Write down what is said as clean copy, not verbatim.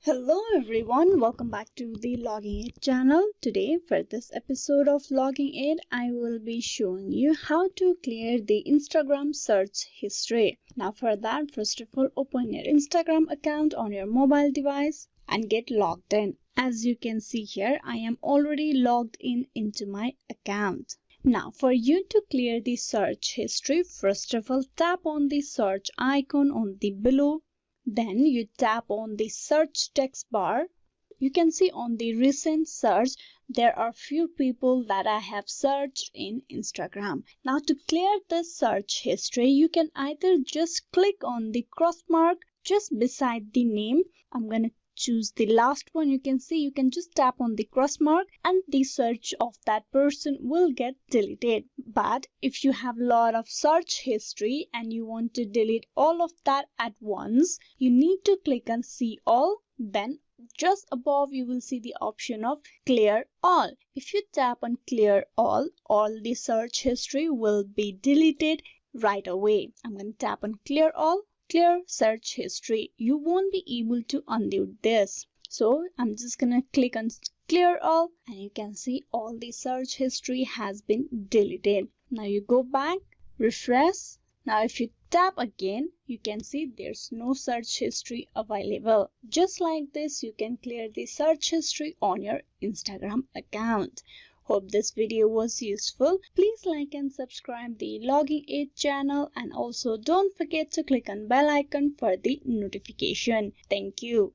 Hello everyone, welcome back to the Logging Aid channel. Today for this episode of Logging Aid, I will be showing you how to clear the Instagram search history. Now for that, first of all, open your Instagram account on your mobile device and get logged in. As you can see here, I am already logged in into my account. Now for you to clear the search history, first of all, tap on the search icon on the below. Then you tap on the search text bar. You can see on the recent search there are few people that I have searched in Instagram. Now to clear the search history, you can either just click on the cross mark just beside the name. I'm gonna choose the last one. You can see you can just tap on the cross mark and the search of that person will get deleted. But if you have a lot of search history and you want to delete all of that at once, you need to click on see all. Then just above you will see the option of clear all. If you tap on clear all the search history will be deleted right away. I'm going to tap on clear all. Clear search history. You won't be able to undo this. So I'm just gonna click on clear all and you can see all the search history has been deleted. Now you go back, refresh. Now if you tap again, you can see there's no search history available. Just like this, you can clear the search history on your Instagram account. Hope this video was useful. Please like and subscribe the Logging Aid channel and also don't forget to click on bell icon for the notification. Thank you.